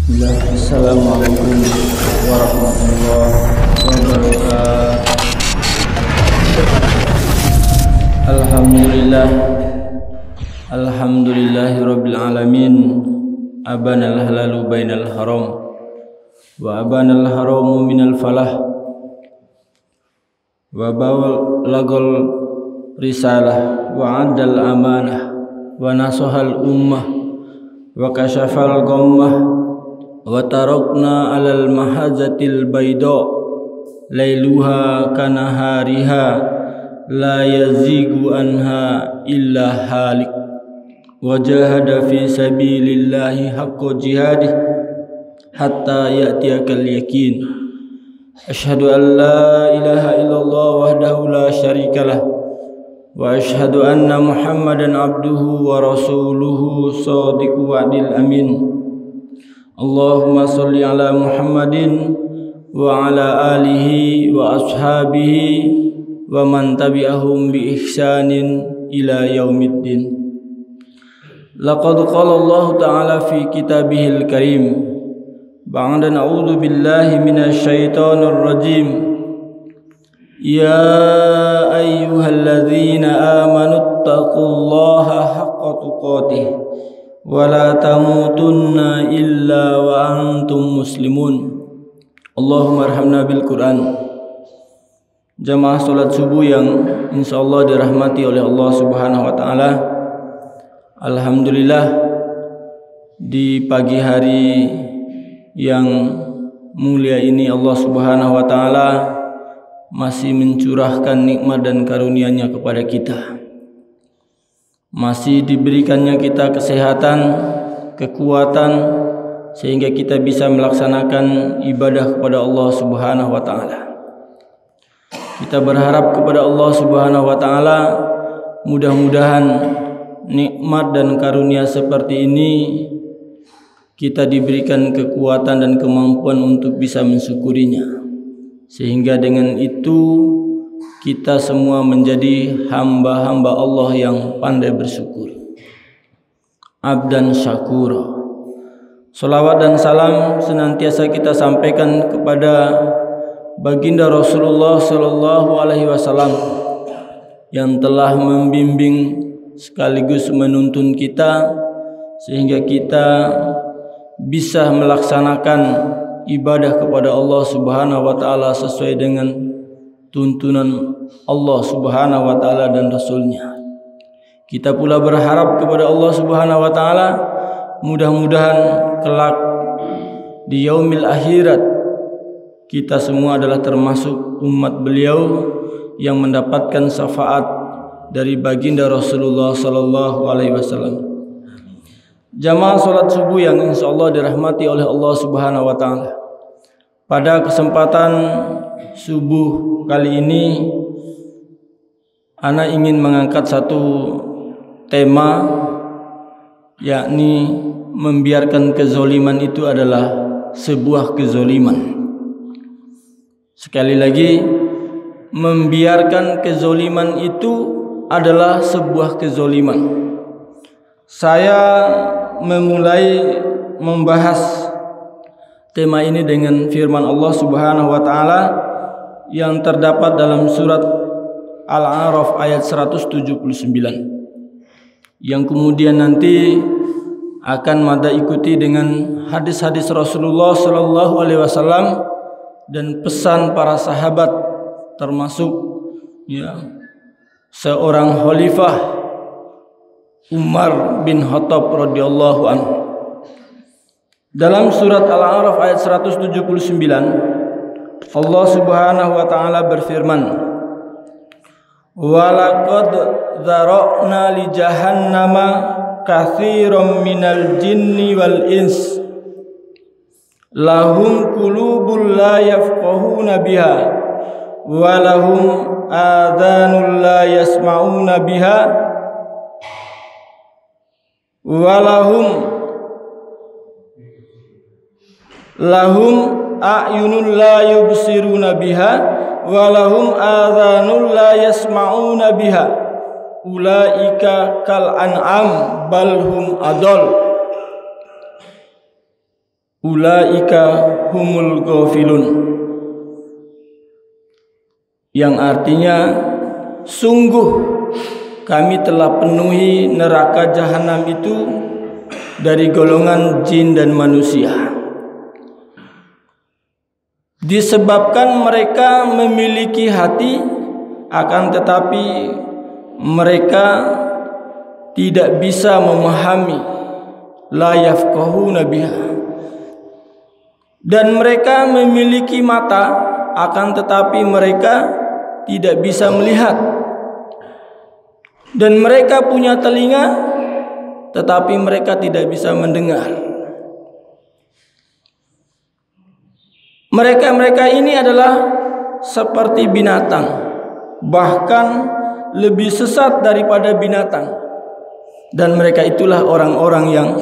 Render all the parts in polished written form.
Assalamualaikum warahmatullahi wabarakatuh. Alhamdulillahirabbil alamin. Abanal halalu bainal haram wa abanal haramu minal falah wa balagal risalah wa adal amanah wa nasahal ummah wa kashafal ghammah wa tarakna alal mahajatil bayda lailuha kanahariha la yazigu anha illa halik wa jahada fi sabilillahi haqqa jihadih hatta ya'tiyakal yakin. Asyhadu an la ilaha illallah wahdahu la syarikalah wa asyhadu anna Muhammadan abduhu wa rasuluhu shadiqu wa'dil amin. Allahumma sholli ala Muhammadin wa ala alihi wa ashabihi wa man tabi'ahum bi ihsanin ila yaumiddin. Laqad qala Allah ta'ala fi kitabihil karim ba'da na'udzu billahi minasy syaithanir rajim. Ya ayyuhalladzina amanu taqullaha haqqa tuqatih wa la tamutunna illa wa antum muslimun. Allahumma arhamna bil Quran. Jamaah salat subuh yang insyaallah dirahmati oleh Allah Subhanahu wa taala. Alhamdulillah, di pagi hari yang mulia ini Allah Subhanahu wa taala masih mencurahkan nikmat dan karunia-Nya kepada kita. Masih diberikannya kita kesehatan, kekuatan, sehingga kita bisa melaksanakan ibadah kepada Allah Subhanahu wa taala. Kita berharap kepada Allah Subhanahu wa taala, mudah-mudahan nikmat dan karunia seperti ini kita diberikan kekuatan dan kemampuan untuk bisa mensyukurinya, sehingga dengan itu kita semua menjadi hamba-hamba Allah yang pandai bersyukur, abdan syakura. Salawat dan salam senantiasa kita sampaikan kepada baginda Rasulullah sallallahu alaihi wasallam yang telah membimbing sekaligus menuntun kita sehingga kita bisa melaksanakan ibadah kepada Allah Subhanahu wa taala sesuai dengan tuntunan Allah Subhanahu wa taala dan Rasul-Nya. Kita pula berharap kepada Allah Subhanahu wa taala, mudah-mudahan kelak di yaumil akhirat kita semua adalah termasuk umat beliau yang mendapatkan syafaat dari baginda Rasulullah sallallahu alaihi wasallam. Jamaah salat subuh yang insyaallah dirahmati oleh Allah Subhanahu wa taala. Pada kesempatan subuh kali ini ana ingin mengangkat satu tema, yakni membiarkan kezoliman itu adalah sebuah kezoliman. Sekali lagi, membiarkan kezoliman itu adalah sebuah kezoliman. Saya memulai membahas tema ini dengan firman Allah Subhanahu wa taala yang terdapat dalam surat Al-A'raf ayat 179, yang kemudian nanti akan mada ikuti dengan hadis-hadis Rasulullah sallallahu alaihi wasallam dan pesan para sahabat, termasuk seorang khalifah Umar bin Khattab radhiyallahu anhu. Dalam surat Al-A'raf ayat 179, Allah Subhanahu wa taala berfirman, "Wa laqad dzara'na li jahannama katsiran minal jinni wal ins lahum qulubun la yafqahuna biha wa lahum adhanun la yasma'una biha wa lahum a'yunun la yubsiruna biha wa lahum adhanun la yasma'una biha ulaika kal an'am bal hum adall." ulaika humul ghafilun, yang artinya sungguh kami telah penuhi neraka jahanam itu dari golongan jin dan manusia, disebabkan mereka memiliki hati akan tetapi mereka tidak bisa memahami, la yafqahuna biha, dan mereka memiliki mata akan tetapi mereka tidak bisa melihat, dan mereka punya telinga tetapi mereka tidak bisa mendengar. Mereka ini adalah seperti binatang, bahkan lebih sesat daripada binatang, dan mereka itulah orang-orang yang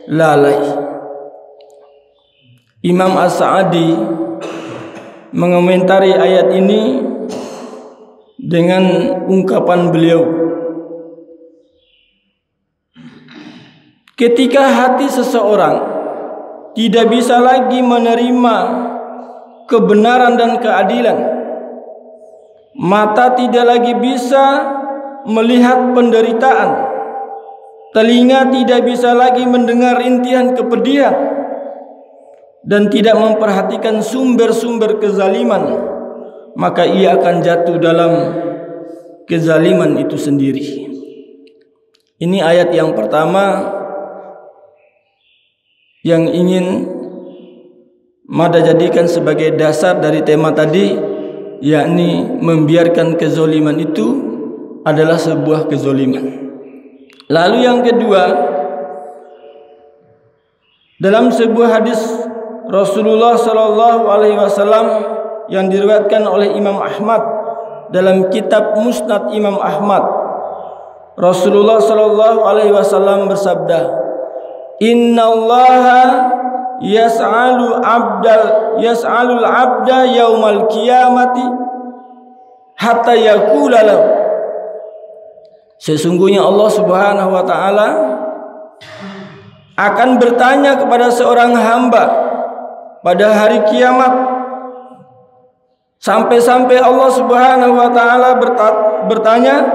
lalai. Imam As-Sa'di mengomentari ayat ini dengan ungkapan beliau, ketika hati seseorang tidak bisa lagi menerima kebenaran dan keadilan, mata tidak lagi bisa melihat penderitaan, telinga tidak bisa lagi mendengar rintihan kepedihan, dan tidak memperhatikan sumber-sumber kezaliman, maka ia akan jatuh dalam kezaliman itu sendiri. Ini ayat yang pertama yang ingin Mada jadikan sebagai dasar dari tema tadi, yakni membiarkan kezaliman itu adalah sebuah kezaliman. Lalu yang kedua, dalam sebuah hadis Rasulullah sallallahu alaihi wasallam yang diriwayatkan oleh Imam Ahmad dalam kitab Musnad Imam Ahmad, Rasulullah sallallahu alaihi wasallam bersabda, "Innallaha yas'alul 'abda yaumal qiyamati hatta yaqula lahu." Sesungguhnya Allah Subhanahu wa taala akan bertanya kepada seorang hamba pada hari kiamat, sampai-sampai Allah Subhanahu wa taala bertanya,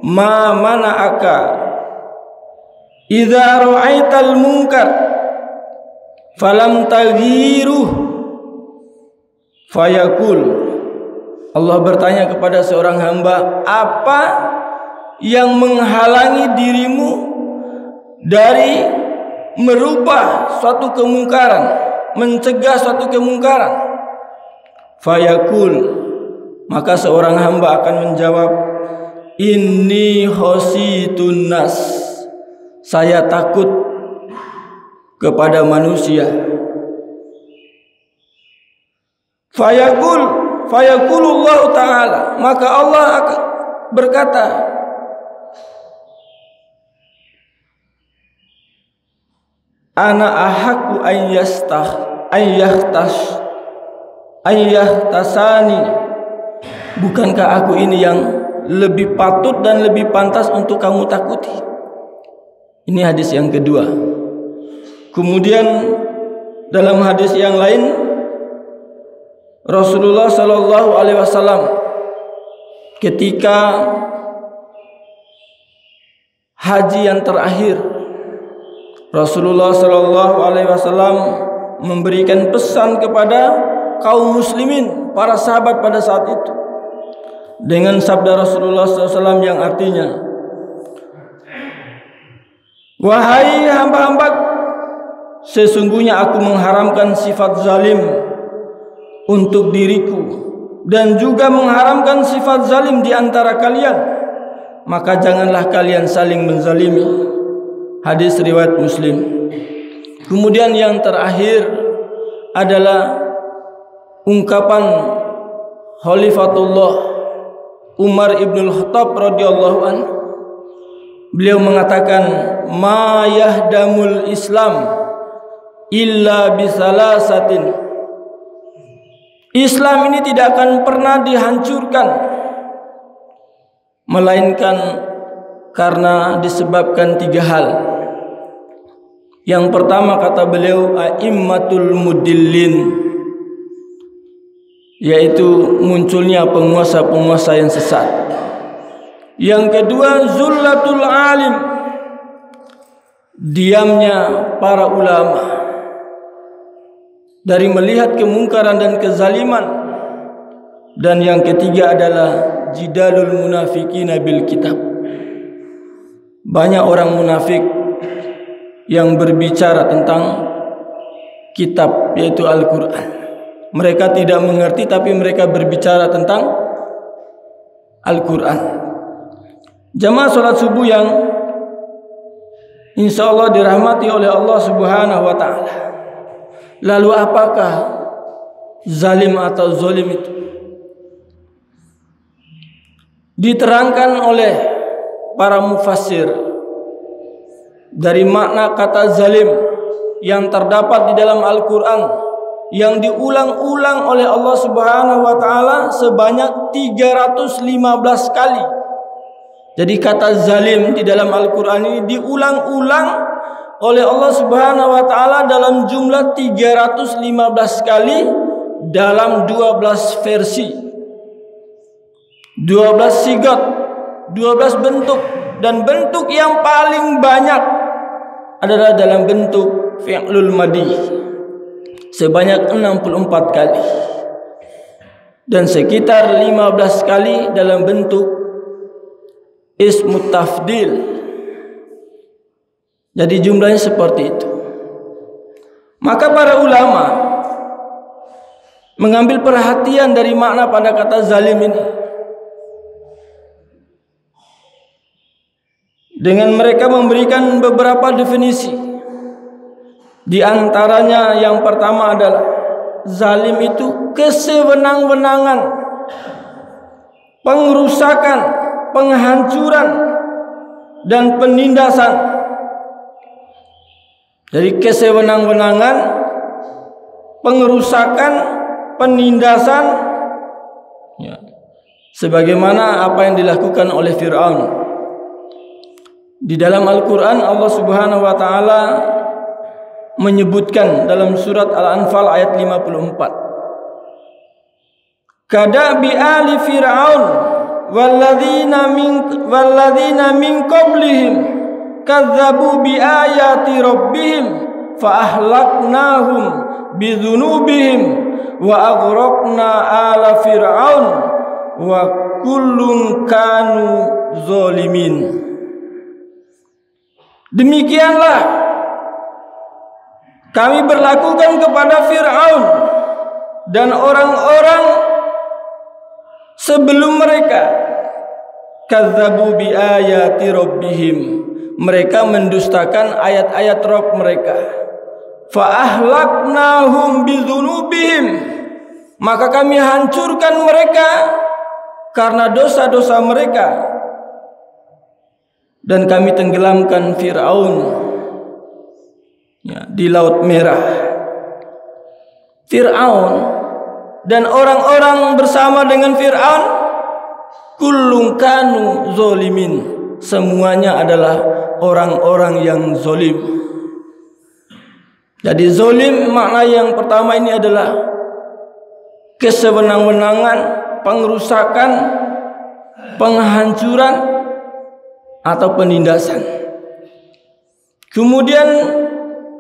"Ma mana'aka idza ra'aital munkar falam taghiruh?" Fayaqul, Allah bertanya kepada seorang hamba, apa yang menghalangi dirimu dari merubah suatu kemungkaran, mencegah suatu kemungkaran? Fayaqul, maka seorang hamba akan menjawab, inni khositun nas, saya takut kepada manusia. Fayaqulullah ta'ala, maka Allah akan berkata, ana ahaqqu ayyahtasani, bukankah aku ini yang lebih patut dan lebih pantas untuk kamu takuti? Ini hadis yang kedua. Kemudian dalam hadis yang lain, Rasulullah sallallahu alaihi wasallam ketika haji yang terakhir, Rasulullah sallallahu alaihi wasallam memberikan pesan kepada kaum muslimin, para sahabat pada saat itu, dengan sabda Rasulullah SAW yang artinya, wahai hamba-hamba, sesungguhnya aku mengharamkan sifat zalim untuk diriku dan juga mengharamkan sifat zalim di antara kalian, maka janganlah kalian saling menzalimi. Hadis riwayat Muslim. Kemudian yang terakhir adalah ungkapan Khalifatullah Umar ibn Khattab radhiyallahu an. Beliau mengatakan, ma yahdamul Islam illa bisalasatin. Islam ini tidak akan pernah dihancurkan melainkan karena disebabkan tiga hal. Yang pertama kata beliau a'immatul mudillin, yaitu munculnya penguasa-penguasa yang sesat. Yang kedua zullatul alim, diamnya para ulama dari melihat kemungkaran dan kezaliman. Dan yang ketiga adalah jidalul munafiqina bil kitab, banyak orang munafik yang berbicara tentang kitab, yaitu Al-Quran. Mereka tidak mengerti, tapi mereka berbicara tentang Al-Quran. Jamaah salat subuh yang insya Allah dirahmati oleh Allah Subhanahu wa ta'ala. Lalu apakah zalim atau zolim itu? Diterangkan oleh para mufassir dari makna kata zalim yang terdapat di dalam Al-Quran, yang diulang-ulang oleh Allah Subhanahu wa ta'ala sebanyak 315 kali. Jadi kata zalim di dalam Al-Quran ini diulang-ulang oleh Allah Subhanahu wa ta'ala dalam jumlah 315 kali dalam 12 versi, 12 sigat, 12 bentuk. Dan bentuk yang paling banyak adalah dalam bentuk fi'lul madi sebanyak 64 kali, dan sekitar 15 kali dalam bentuk ismut tafdil. Jadi jumlahnya seperti itu. Maka para ulama mengambil perhatian dari makna pada kata zalim ini, dengan mereka memberikan beberapa definisi. Di antaranya yang pertama adalah zalim itu kesewenang-wenangan, pengrusakan, penghancuran, dan penindasan. Jadi kesewenang-wenangan, pengerusakan, penindasan, ya, sebagaimana apa yang dilakukan oleh Fir'aun. Di dalam Al-Quran Allah Subhanahu wa ta'ala menyebutkan dalam surat Al-Anfal ayat 54, kadabi ali fir'aun walladzina min qablihim kadzabu bi ayati rabbihim fa ahlaknahum bidzunubihim wa aghraqna ala fir'aun wa kullun kanu zalimin. Demikianlah kami berlakukan kepada Fir'aun dan orang-orang sebelum mereka. Kadzabu bi ayati rabbihim, mereka mendustakan ayat-ayat Rabb mereka. Fa ahlaknahum bidzunubihim, maka kami hancurkan mereka karena dosa-dosa mereka. Dan kami tenggelamkan Fir'aun, ya, di Laut Merah. Fir'aun dan orang-orang bersama dengan Fir'aun kullun kanu zalimin, semuanya adalah orang-orang yang zalim. Jadi zalim makna yang pertama ini adalah kesewenang-wenangan, pengrusakan, penghancuran, atau penindasan. Kemudian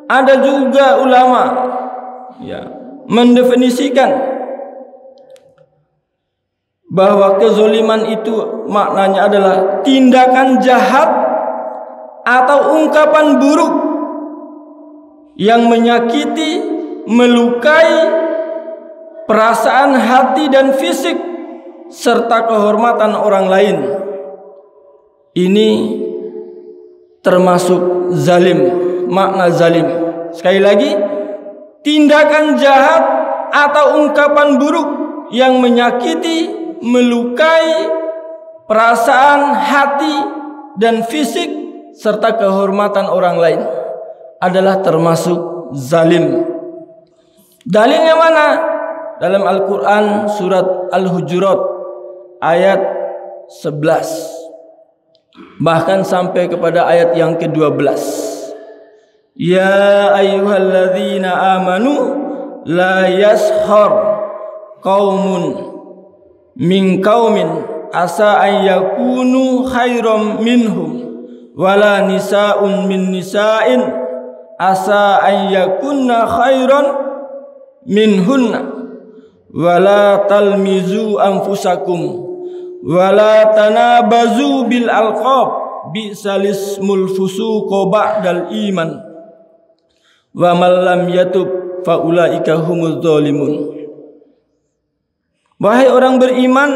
ada juga ulama, ya, mendefinisikan bahwa kezaliman itu maknanya adalah tindakan jahat atau ungkapan buruk yang menyakiti, melukai perasaan hati dan fisik serta kehormatan orang lain. Ini termasuk zalim, makna zalim. Sekali lagi, tindakan jahat atau ungkapan buruk yang menyakiti, melukai perasaan hati dan fisik serta kehormatan orang lain adalah termasuk zalim. Dalilnya mana? Dalam Al-Quran surat Al-Hujurat ayat 11, bahkan sampai kepada ayat yang ke-12, Ya ayyuhalladzina amanu la yashar qaumun min qaumin asa an yakunu khairam minhum wala nisaun min nisa'in asa an yakunna khairan minhunna wala talmizu anfusakum wala tanabazu bil alqab bi'salismul fusuqu ba'dal iman wa man lam yatub fa ulaika humuz zalimun. Wahai orang beriman,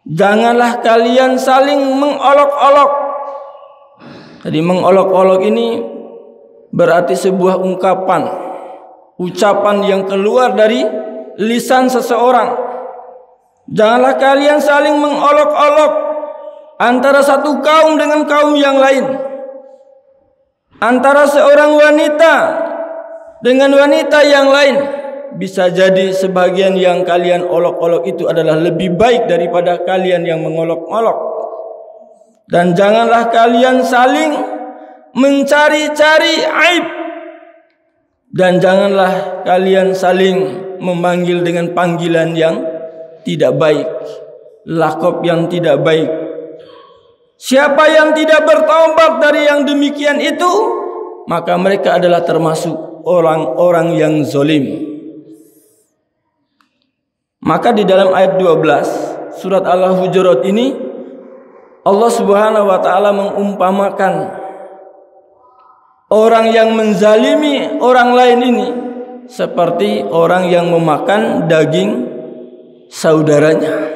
janganlah kalian saling mengolok-olok. Jadi mengolok-olok ini berarti sebuah ungkapan, ucapan yang keluar dari lisan seseorang. Janganlah kalian saling mengolok-olok antara satu kaum dengan kaum yang lain, antara seorang wanita dengan wanita yang lain. Bisa jadi sebagian yang kalian olok-olok itu adalah lebih baik daripada kalian yang mengolok-olok. Dan janganlah kalian saling mencari-cari aib. Dan janganlah kalian saling memanggil dengan panggilan yang tidak baik, lakop yang tidak baik. Siapa yang tidak bertaubat dari yang demikian itu, maka mereka adalah termasuk orang-orang yang zalim. Maka di dalam ayat 12 surat Al-Hujurat ini Allah Subhanahu wa taala mengumpamakan orang yang menzalimi orang lain ini seperti orang yang memakan daging saudaranya.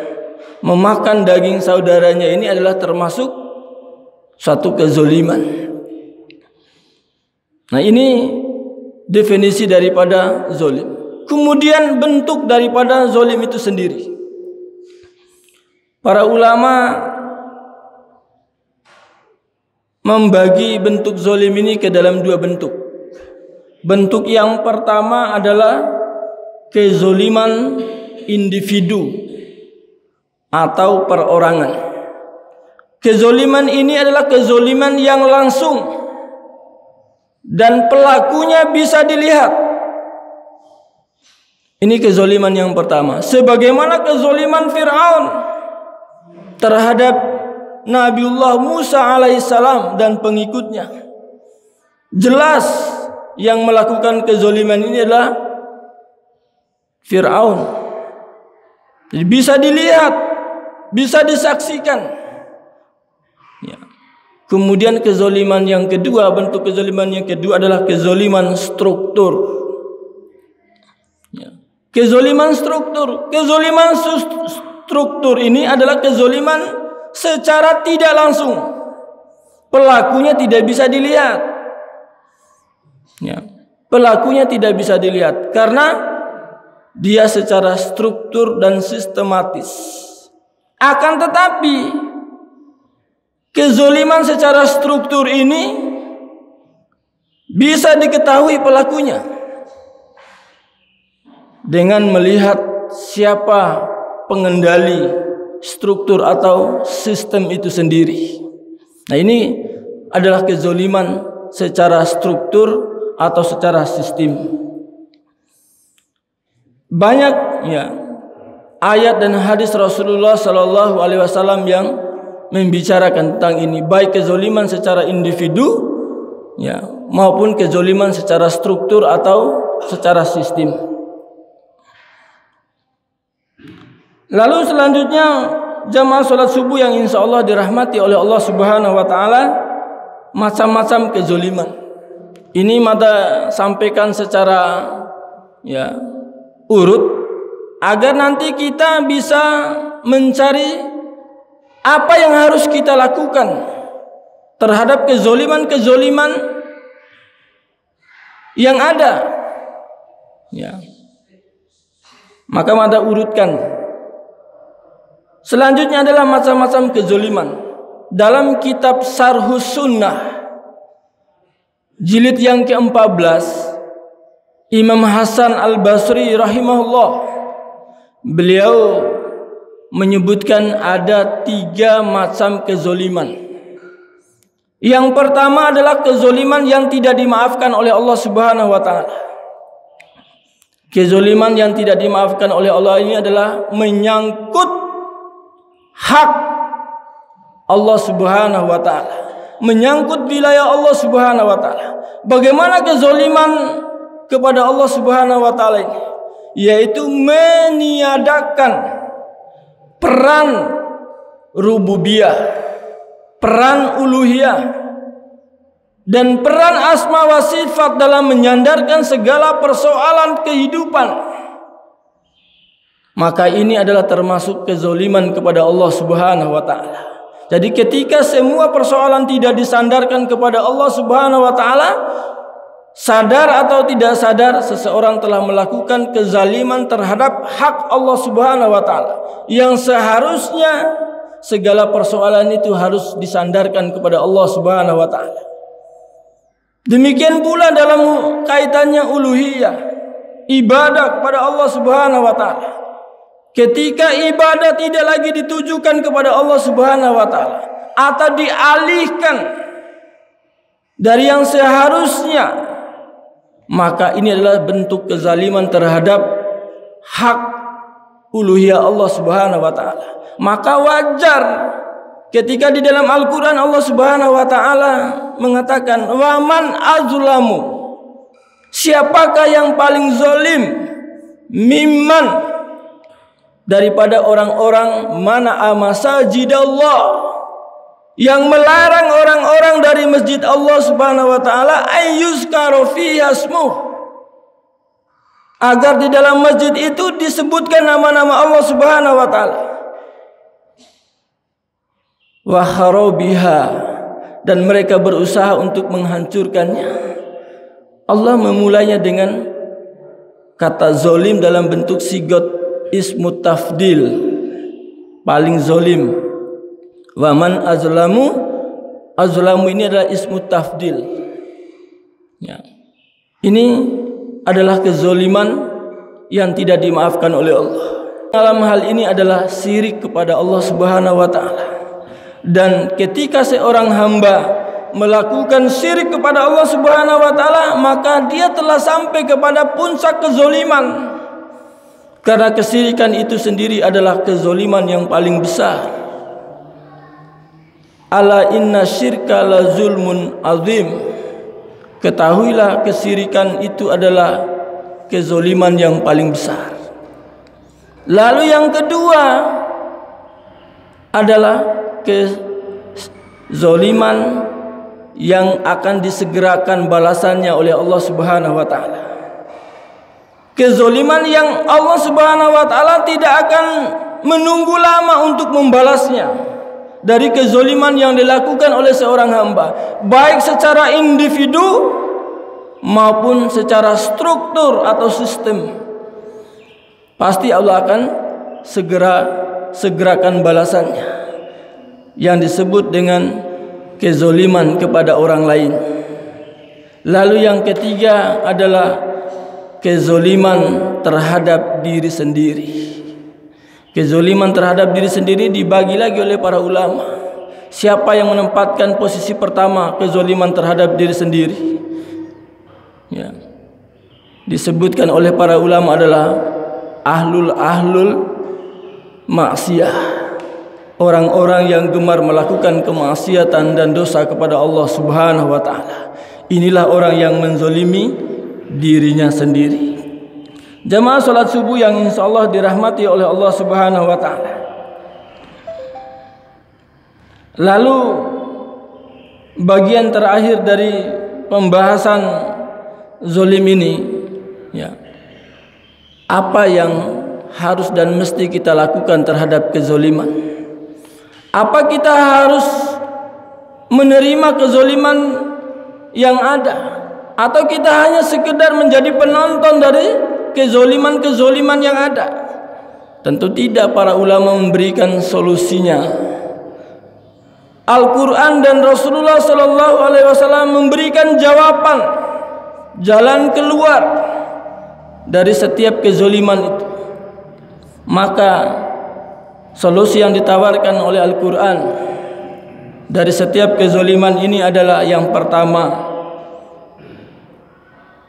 Memakan daging saudaranya ini adalah termasuk suatu kezaliman. Nah, ini definisi daripada zalim. Kemudian bentuk daripada zalim itu sendiri. Para ulama membagi bentuk zalim ini ke dalam dua bentuk. Bentuk yang pertama adalah kezaliman individu atau perorangan. Kezaliman ini adalah kezaliman yang langsung dan pelakunya bisa dilihat. Ini kezaliman yang pertama. Sebagaimana kezaliman Fir'aun terhadap Nabiullah Musa alaihissalam dan pengikutnya. Jelas yang melakukan kezaliman ini adalah Fir'aun. Jadi bisa dilihat, bisa disaksikan. Ya. Kemudian kezaliman yang kedua, bentuk kezaliman yang kedua adalah kezaliman struktur. Kezaliman struktur. Kezaliman struktur ini adalah kezaliman secara tidak langsung. Pelakunya tidak bisa dilihat. Ya. Pelakunya tidak bisa dilihat karena dia secara struktur dan sistematis. Akan tetapi kezaliman secara struktur ini bisa diketahui pelakunya dengan melihat siapa pengendali struktur atau sistem itu sendiri. Nah, ini adalah kezaliman secara struktur atau secara sistem. Banyak ya ayat dan hadis Rasulullah Sallallahu Alaihi Wasallam yang membicarakan tentang ini, baik kezaliman secara individu ya maupun kezaliman secara struktur atau secara sistem. Lalu selanjutnya jamaah sholat subuh yang insya Allah dirahmati oleh Allah Subhanahu Wa Taala, macam-macam kezaliman. Ini mata sampaikan secara ya urut agar nanti kita bisa mencari apa yang harus kita lakukan terhadap kezaliman-kezaliman yang ada. Ya. Maka mata urutkan. Selanjutnya adalah macam-macam kezaliman. Dalam kitab Syarhus Sunnah jilid yang ke-14, Imam Hasan Al-Basri rahimahullah, beliau menyebutkan ada 3 macam kezaliman. Yang pertama adalah kezoliman yang tidak dimaafkan oleh Allah Subhanahu wa taala. Kezoliman yang tidak dimaafkan oleh Allah ini adalah menyangkut hak Allah Subhanahu wa taala, menyangkut wilayah Allah Subhanahu wa taala. Bagaimana kezoliman kepada Allah Subhanahu wa taala ini? Yaitu meniadakan peran rububiyah, peran uluhiyah, dan peran asma wa sifat dalam menyandarkan segala persoalan kehidupan. Maka ini adalah termasuk kezoliman kepada Allah Subhanahu wa taala. Jadi ketika semua persoalan tidak disandarkan kepada Allah Subhanahu wa taala, sadar atau tidak sadar, seseorang telah melakukan kezaliman terhadap hak Allah Subhanahu wa taala, yang seharusnya segala persoalan itu harus disandarkan kepada Allah Subhanahu wa taala. Demikian pula dalam kaitannya uluhiyah, ibadah kepada Allah Subhanahu wa taala. Ketika ibadah tidak lagi ditujukan kepada Allah Subhanahu wa taala atau dialihkan dari yang seharusnya, maka ini adalah bentuk kezaliman terhadap hak uluhiyah Allah Subhanahu wa taala. Maka wajar ketika di dalam Al-Qur'an Allah Subhanahu wa taala mengatakan, "Wa man azlamu." Siapakah yang paling zalim? Mimman, daripada orang-orang mana masajidallah, yang melarang orang-orang dari masjid Allah Subhanahu wa taala ayyuzkaru fiha ismuh, agar di dalam masjid itu disebutkan nama-nama Allah Subhanahu wa taala. Wa kharabiha, dan mereka berusaha untuk menghancurkannya. Allah memulainya dengan kata zalim dalam bentuk sigot ismu tafdil, paling zalim. Wa man azlamu, azlamu ini adalah ismu tafdil. Ya. Ini adalah kezaliman yang tidak dimaafkan oleh Allah. Dalam hal ini adalah syirik kepada Allah Subhanahu wa taala. Dan ketika seorang hamba melakukan syirik kepada Allah Subhanahu wa taala, maka dia telah sampai kepada puncak kezaliman. Karena kesyirikan itu sendiri adalah kezaliman yang paling besar. Ala inna syirka la zulmun azim. Ketahuilah kesyirikan itu adalah kezaliman yang paling besar. Lalu yang kedua adalah kezaliman yang akan disegerakan balasannya oleh Allah Subhanahu wa taala. Kezaliman yang Allah Subhanahu wa taala tidak akan menunggu lama untuk membalasnya. Dari kezaliman yang dilakukan oleh seorang hamba, baik secara individu maupun secara struktur atau sistem, pasti Allah akan segerakan balasannya, yang disebut dengan kezaliman kepada orang lain. Lalu yang ketiga adalah kezaliman terhadap diri sendiri. Kezaliman terhadap diri sendiri dibagi lagi oleh para ulama. Siapa yang menempatkan posisi pertama kezaliman terhadap diri sendiri? Ya. Disebutkan oleh para ulama adalah ahlul maksiyah. Orang-orang yang gemar melakukan kemaksiatan dan dosa kepada Allah Subhanahu wa taala. Inilah orang yang menzalimi dirinya sendiri. Jamaah salat subuh yang insyaallah dirahmati oleh Allah Subhanahu wa taala. Lalu bagian terakhir dari pembahasan zalim ini, ya. Apa yang harus dan mesti kita lakukan terhadap kezaliman? Apa kita harus menerima kezaliman yang ada, atau kita hanya sekedar menjadi penonton dari kezaliman-kezaliman yang ada? Tentu tidak. Para ulama memberikan solusinya. Al-Quran dan Rasulullah SAW memberikan jawaban, jalan keluar dari setiap kezaliman itu. Maka solusi yang ditawarkan oleh Al-Quran dari setiap kezaliman ini adalah yang pertama,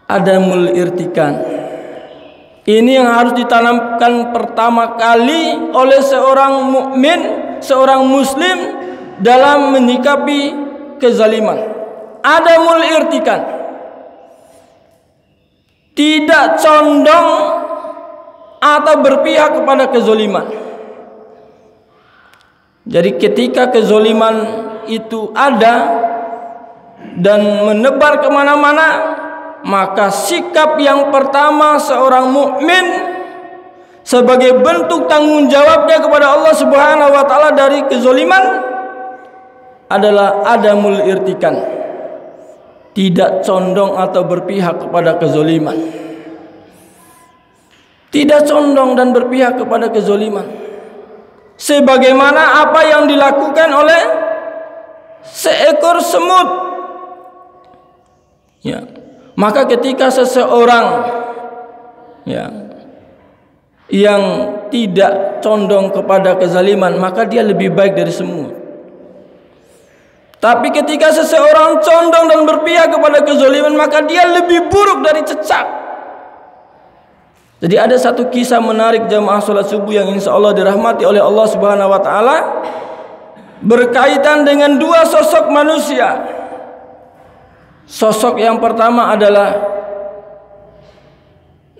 adamul irtikan. Ini yang harus ditanamkan pertama kali oleh seorang mukmin, seorang muslim dalam menyikapi kezaliman. Adamul irtikan, tidak condong atau berpihak kepada kezaliman. Jadi ketika kezaliman itu ada dan menebar kemana-mana, maka sikap yang pertama seorang mukmin sebagai bentuk tanggung jawabnya kepada Allah Subhanahu wa taala dari kezaliman adalah adamul irtikan, tidak condong atau berpihak kepada kezaliman. Tidak condong dan berpihak kepada kezaliman, sebagaimana apa yang dilakukan oleh seekor semut. Ya, maka ketika seseorang yang tidak condong kepada kezaliman, maka dia lebih baik dari semut. Tapi ketika seseorang condong dan berpihak kepada kezaliman, maka dia lebih buruk dari cecak. Jadi ada satu kisah menarik jamaah salat subuh yang insya Allah dirahmati oleh Allah Subhanahu wa taala, berkaitan dengan dua sosok manusia. Sosok yang pertama adalah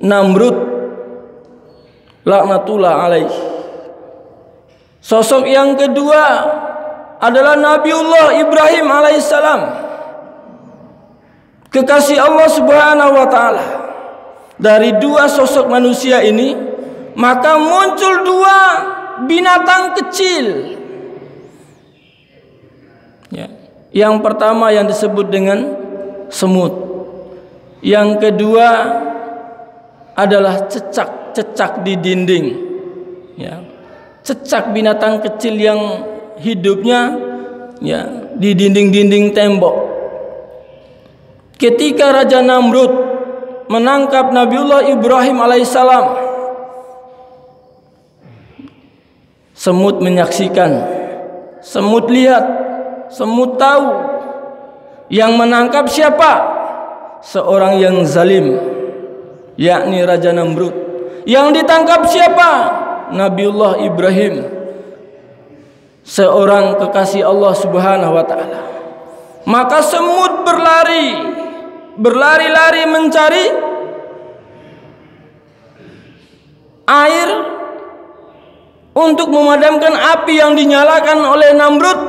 Namrud laknatullah alaih. Sosok yang kedua adalah Nabiullah Ibrahim alaihissalam, kekasih Allah Subhanahu wa taala. Dari dua sosok manusia ini, maka muncul dua binatang kecil. Ya. Yang pertama yang disebut dengan semut. Yang kedua adalah cecak di dinding. Ya. Cecak, binatang kecil yang hidupnya di dinding-dinding tembok. Ketika Raja Namrud menangkap Nabiullah Ibrahim alaihissalam, semut menyaksikan, semut lihat, semut tahu. Yang menangkap siapa? Seorang yang zalim, yakni Raja Namrud. Yang ditangkap siapa? Nabiullah Ibrahim, seorang kekasih Allah Subhanahu wa taala. Maka semut berlari-lari mencari air untuk memadamkan api yang dinyalakan oleh Namrud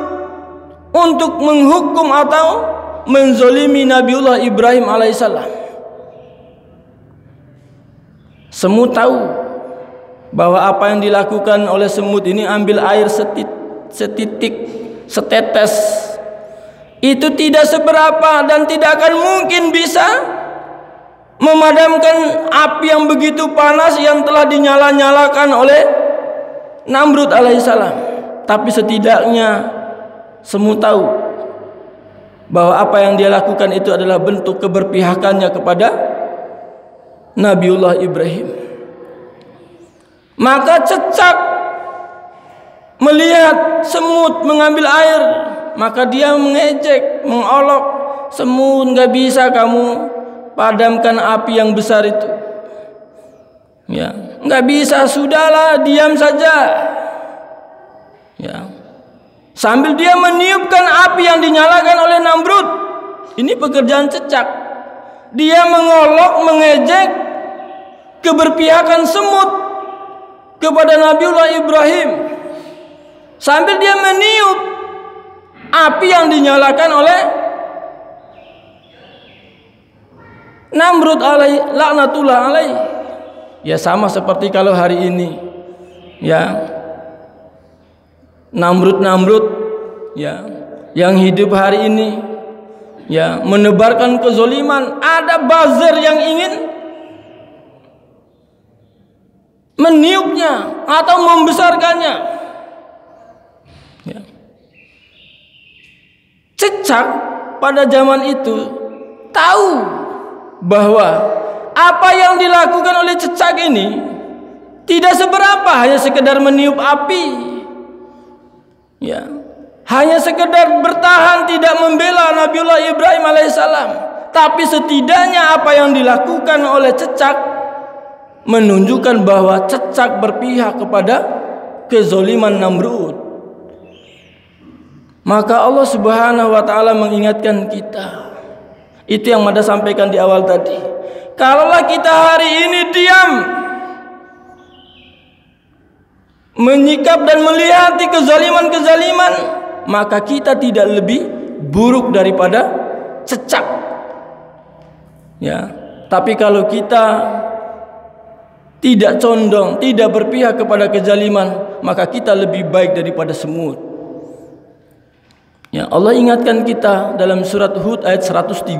untuk menghukum atau menzolimi Nabiullah Ibrahim alaihissalam. Semut tahu bahwa apa yang dilakukan oleh semut ini, ambil air setitik, setetes, itu tidak seberapa dan tidak akan mungkin bisa memadamkan api yang begitu panas yang telah dinyala-nyalakan oleh Namrud alaihissalam. Tapi setidaknya semut tahu bahwa apa yang dia lakukan itu adalah bentuk keberpihakannya kepada Nabiullah Ibrahim. Maka cecak melihat semut mengambil air, maka dia mengejek, mengolok, semut, nggak bisa kamu padamkan api yang besar itu. Ya, nggak bisa, sudahlah, diam saja. Ya, sambil dia meniupkan api yang dinyalakan oleh Namrud. Ini pekerjaan cecak. Dia mengolok, mengejek keberpihakan semut kepada Nabiullah Ibrahim, sambil dia meniup api yang dinyalakan oleh Namrud laknatullah alaih. Ya, sama seperti kalau hari ini Namrud yang hidup hari ini menebarkan kezoliman. Ada buzzer yang ingin meniupnya atau membesarkannya. Cecak pada zaman itu tahu bahwa apa yang dilakukan oleh cecak ini tidak seberapa, hanya sekedar meniup api. hanya sekedar bertahan tidak membela Nabiullah Ibrahim alaihissalam, tapi setidaknya apa yang dilakukan oleh Cecak menunjukkan bahwa Cecak berpihak kepada kezoliman Namrud. Maka Allah Subhanahu wa taala mengingatkan kita. Itu yang Mada sampaikan di awal tadi. Kalaulah kita hari ini diam, menyikap dan melihat kezaliman-kezaliman, maka kita tidak lebih buruk daripada Cecak. Ya, tapi kalau kita tidak condong, tidak berpihak kepada kezaliman, maka kita lebih baik daripada semut. Ya, Allah ingatkan kita dalam surat Hud ayat 113.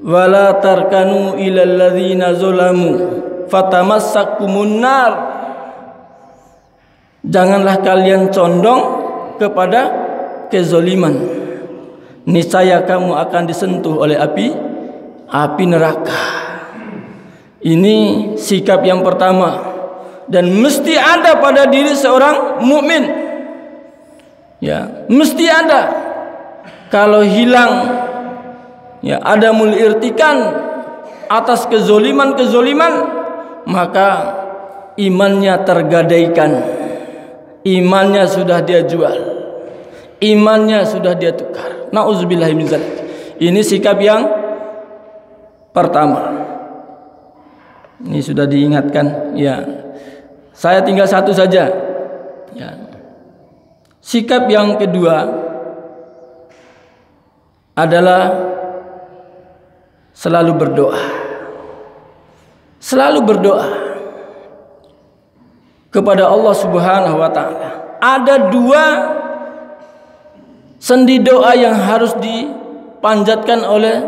Wala tarkanu ilal ladzina zalamu fatamassakumun nar. Janganlah kalian condong kepada kezaliman, niscaya kamu akan disentuh oleh api neraka. Ini sikap yang pertama dan mesti ada pada diri seorang mukmin. Ya, mesti ada. Kalau hilang, ya, ada mulirtikan atas kezoliman-kezoliman, maka imannya tergadaikan. Imannya sudah dia jual. Imannya sudah dia tukar. Nauzubillahi min dzalik. Ini sikap yang pertama. Ini sudah diingatkan, ya. Saya tinggal satu saja. Ya. Sikap yang kedua adalah selalu berdoa. Selalu berdoa kepada Allah Subhanahu wa taala. Ada dua sendi doa yang harus dipanjatkan oleh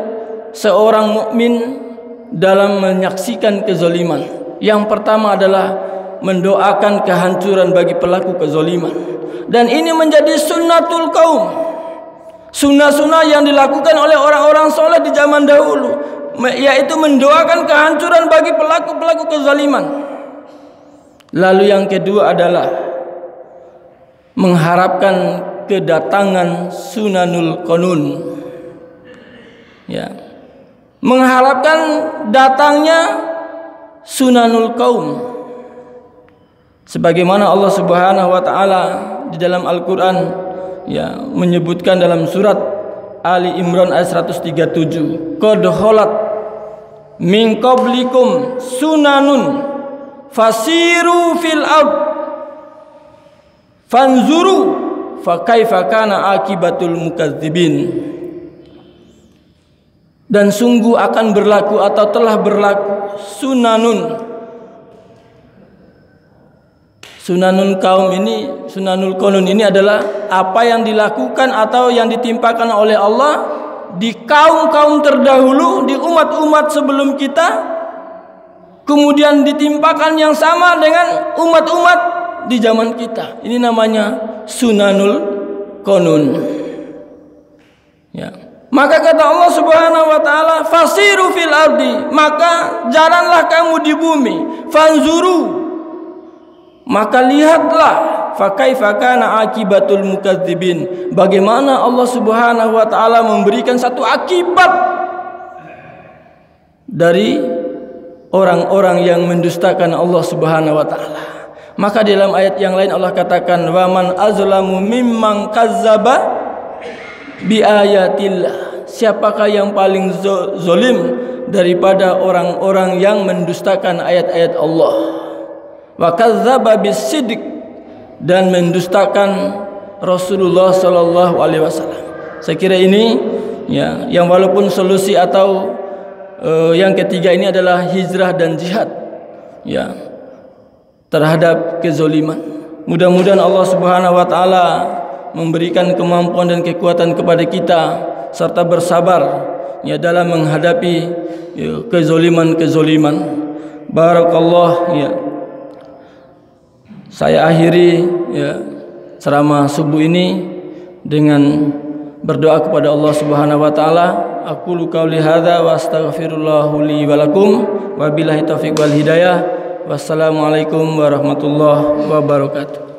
seorang mukmin dalam menyaksikan kezaliman. Yang pertama adalah mendoakan kehancuran bagi pelaku kezaliman, dan ini menjadi sunnatul kaum, sunnah-sunnah yang dilakukan oleh orang-orang soleh di zaman dahulu, yaitu mendoakan kehancuran bagi pelaku-pelaku kezaliman. Lalu yang kedua adalah mengharapkan kedatangan sunanul qanun, ya, mengharapkan datangnya sunanul kaum. Sebagaimana Allah Subhanahu wa taala di dalam Al-Qur'an, ya, menyebutkan dalam surat Ali Imran ayat 137, qad khalat min qablikum sunanun fasiru fil ard fanzuru fa kaifa kana akibatul mukadzibin. Dan sungguh akan berlaku atau telah berlaku sunanul kaum ini, sunanul qanun ini adalah apa yang dilakukan atau yang ditimpakan oleh Allah di kaum-kaum terdahulu, di umat-umat sebelum kita, kemudian ditimpakan yang sama dengan umat-umat di zaman kita. Ini namanya sunanul qanun. Ya. Maka kata Allah Subhanahu wa taala, fasiru fil ardi, maka jalanlah kamu di bumi, fanzuru, maka lihatlah, fa kaifa kana akibatul mukadzibin, bagaimana Allah Subhanahu wa taala memberikan satu akibat dari orang-orang yang mendustakan Allah Subhanahu wa taala. Maka dalam ayat yang lain Allah katakan, wa man azlamu mimman kazzaba bi ayatillah, siapakah yang paling zalim daripada orang-orang yang mendustakan ayat-ayat Allah. Wa kadzdzaba bisidq, dan mendustakan Rasulullah sallallahu alaihi wasallam. Saya kira ini, ya, yang walaupun solusi atau yang ketiga ini adalah hijrah dan jihad, ya, terhadap kezaliman. Mudah-mudahan Allah Subhanahu wa taala memberikan kemampuan dan kekuatan kepada kita serta bersabar, ya, dalam menghadapi, ya, kezaliman-kezaliman. Barakallah, ya. Saya akhiri, ya, ceramah subuh ini dengan berdoa kepada Allah Subhanahu wa taala. Aqulu qauli hadza wa astaghfirullahu li wa lakum wa billahi taufiq wal hidayah. Wassalamualaikum warahmatullahi wabarakatuh.